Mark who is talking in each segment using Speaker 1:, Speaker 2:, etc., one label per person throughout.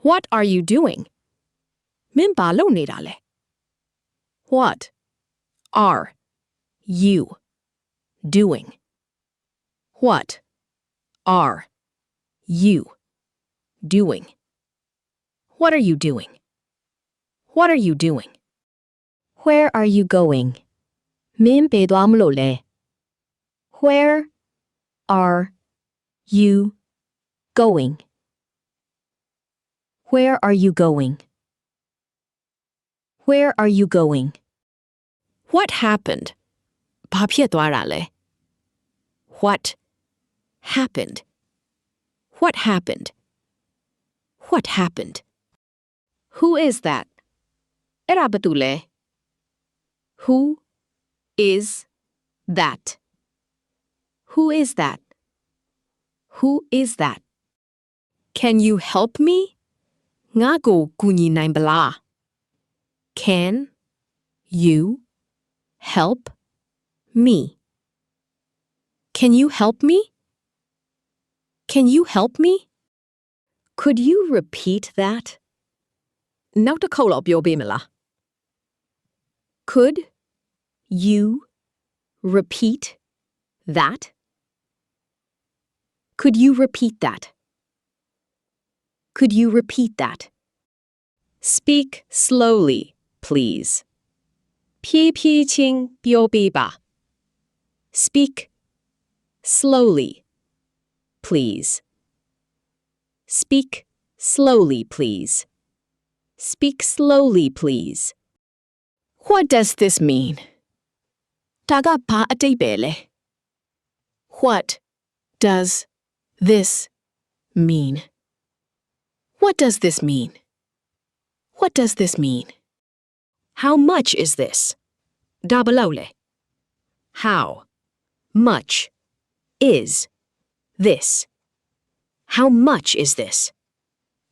Speaker 1: What are you doing? မင်းဘာလုပ်နေတာလဲ What are you doing? What are you doing? What are you doing? What are you doing? Where are you going? မင်းဘယ်သွားမလို့လဲ Where are you going? Where are you going? Where are you going? What happened? ဘာဖြစ်သွားတာလဲ What happened? What happened? What happened? Who is that? အဲ့ဒါဘာတူလဲ Who is that? Who is that? Who is that? Can you help me? ငါ့ကိုကူညီနိုင်ပလား Can you help me? Can you help me? Can you help me? Could you repeat that? နောက်တစ်ခေါက်လောက်ပြောပေးမလား Could you repeat that? Could you repeat that? Could you repeat that? Speak slowly, please. ဖြည်းဖြည်းချင်းပြောပေးပါ Speak slowly, please. Speak slowly, please. Speak slowly, please. What does this mean? ဒါကဘာအဓိပ္ပာယ်လဲ What does this mean? What does this mean? What does this mean? How much is this? ဒါဘယ်လောက်လဲ How much is this? How much is this?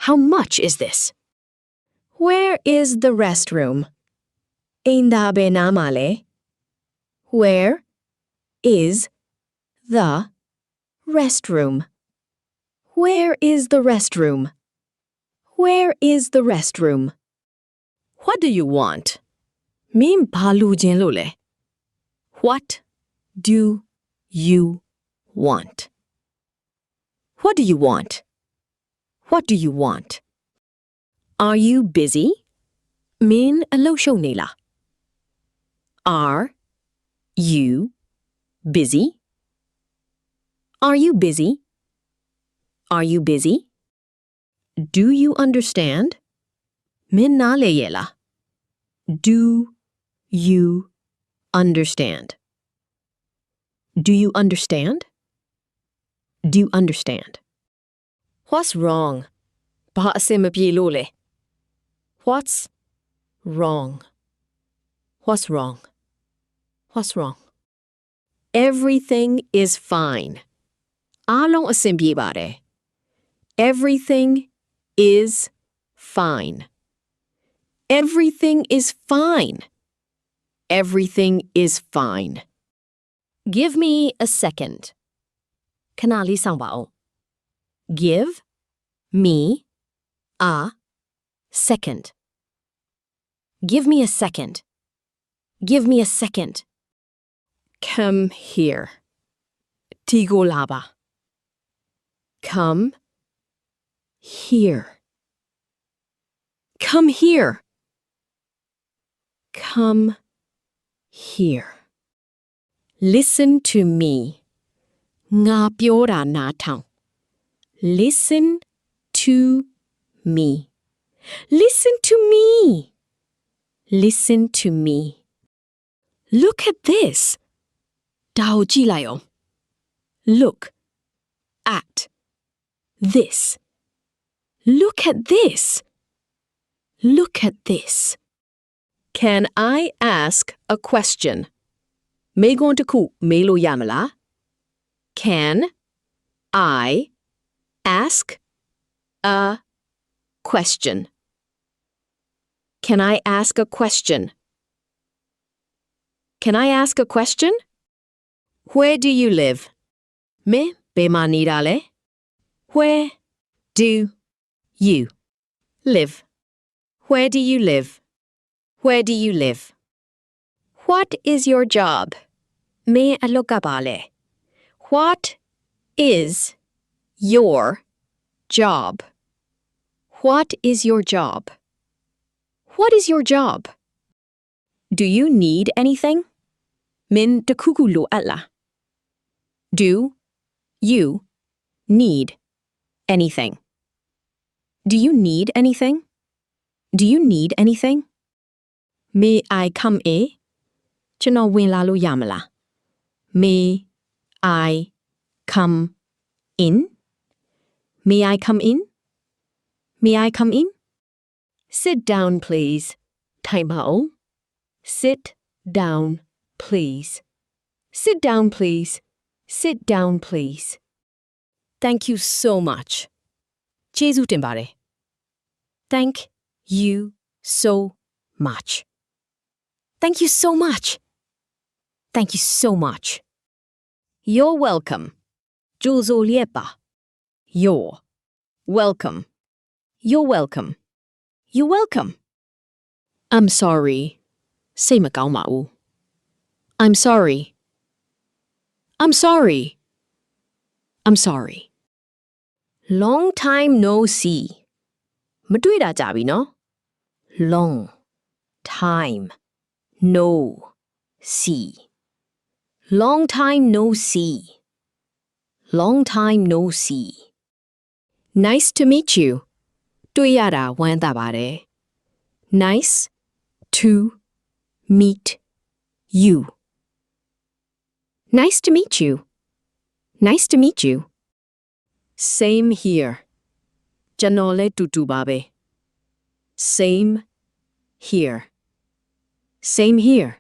Speaker 1: How much is this? Where is the restroom? အိမ်သာဘယ်နားမှာလဲ Where is the restroom? Where is the restroom? Where is the restroom? What do you want? မင်းဘာလိုချင်လို့လဲ What do you want? What do you want? What do you want? Are you busy? မင်းအလုပ်ရှုပ်နေလား Are you busy? Are you busy? Are you busy? Do you understand? မင်းနားလည်ရဲ့လား Do you understand? Do you understand? Do you understand? What's wrong? ဘာအဆင်မပြေလို့လဲ What's wrong? What's wrong? What's wrong? Everything is fine. အားလုံးအဆင်ပြေပါတယ် Everything is fine. Everything is fine. Everything is fine. Give me a second. ခဏလေးစောင့်ပါဦး Give me a second. Give me a second. Give me a second. Come here. ဒီကိုလာပါ Come here. Come here. Come here. Listen to me. ငါပြောတာနားထောင် Listen to me. Listen to me. Listen to me. Look at this. ဒါကိုကြည့်လိုက်အောင် Look at this. Look at this. Look at this. Can I ask a question? မေးခွန်းတစ်ခုမေးလို့ရမလား Can I ask a question? Can I ask a question? Can I ask a question? Where do you live? မင်းဘယ်မှာနေတာလဲ Where do you Live. Where do you live? Where do you live? What is your job? Me alokabale. What is your job? What is your job? What is your job? Do you need anything? Min takukulu alla. Do you need anything? Do you need anything? Do you need anything? May I come in? ကျွန်တော်ဝင်လာလို့ရမလား? May I come in? May I come in? May I come in? Sit down, please. ထိုင်ပါဦး. Sit down, please. Sit down, please. Sit down, please. Thank you so much. ကျေးဇူးတင်ပါတယ်. Thank you so much. Thank you so much. Thank you so much. You're welcome. ကြိုဆိုလျက်ပါ. You're welcome. You're welcome. You're welcome. I'm sorry. စိတ်မကောင်းပါဘူး. I'm sorry. I'm sorry. I'm sorry. Long time no see. မတွေ့တာကြာပြီနော်. Long time no see. Long time no see. Long time no see. Nice to meet you. တွေ့ရတာဝမ်းသာပါတယ်. Nice to meet you. Nice to meet you. Nice to meet you. Same here. ကျွန်တော်လည်းတူတူပါပဲ. Same here. Same here.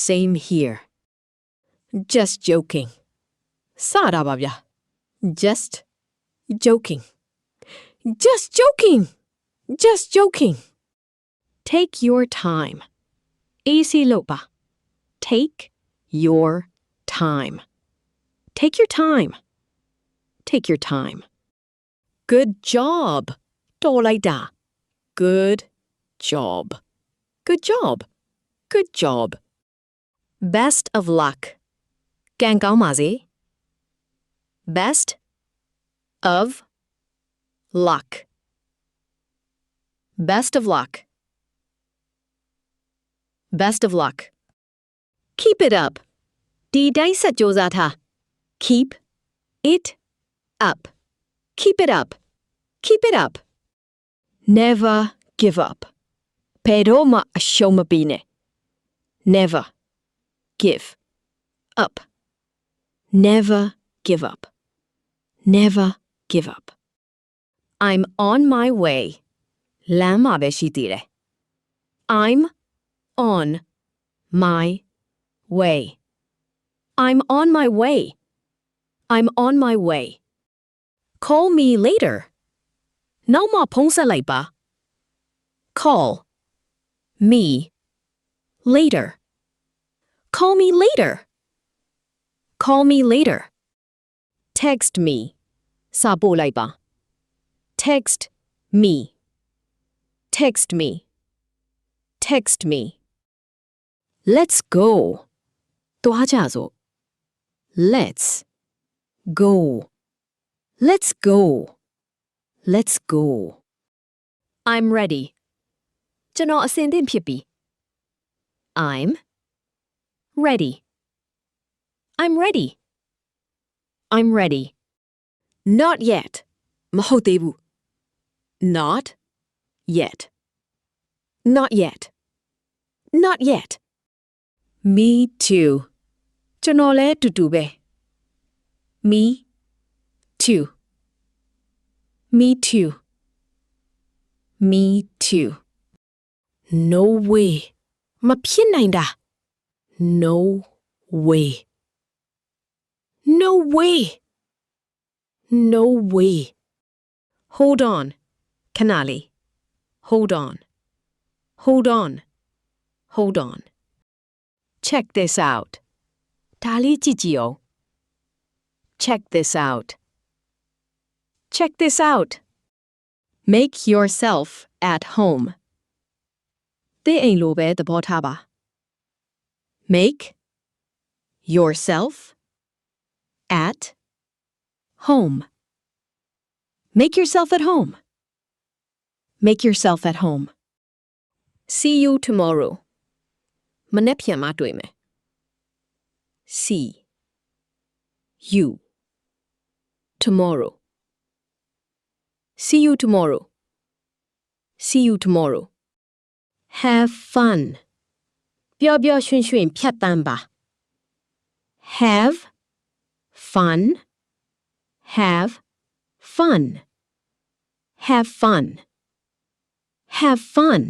Speaker 1: Same here. Just joking. စတာပါဗျာ. Just joking. Just joking. Just joking. Take your time. Easy လုပ်ပါ. Take your time. Take your time. Take your time. Good job. တော်လိုက်တာ. Good job. Good job. Good job. Best of luck. ကံကောင်းပါစေ. Best of luck. Best of luck. Best of luck. Keep it up. ဒီတိုင်းဆက်ကြိုးစားထား. Keep it up. Keep it up. Keep it up. Never give up. ဘယ်တော့မှအရှုံးမပေးနဲ့. Never give up. Never give up. Never give up. I'm on my way. လမ်းမှာပဲရှိသေးတယ်. I'm on my way. I'm on my way. I'm on my way. Call me later. နောက်မှဖုန်းဆက်လိုက်ပါ. Call me later. Call me later. Call me later. Text me. စာပို့လိုက်ပါ. Text me. Text me. Text me. Let's go. သွားကြစို့. Let's go. Let's go. Let's go. I'm ready. ကျွန်တော်အဆင်သင့်ဖြစ်ပြီ. I'm ready. I'm ready. I'm ready. Not yet. မဟုတ်သေးဘူး. Not yet. Not yet. Not yet. Me too. ကျွန်တော်လည်းတူတူပဲ. Me too. Me too. Me too. No way. မဖြစ်နိုင်တာ. No way. No way. No way. Hold on. ခဏလေး. Hold on. Hold on. Hold on. Check this out. ဒါလေးကြည့်ကြည့်အောင်. Check this out. Check this out. Make yourself at home. သင့်အိမ်လိုပဲသဘောထားပါ Make yourself at home. Make yourself at home. Make yourself at home. See you tomorrow. မနေ့ပြန်မှတွေ့မယ် See you tomorrow. See you tomorrow. See you tomorrow. Have fun. ပျော်ပျော်ရွှင်ရွှင်ဖြတ်သန်းပါ Have fun. Have fun. Have fun. Have fun.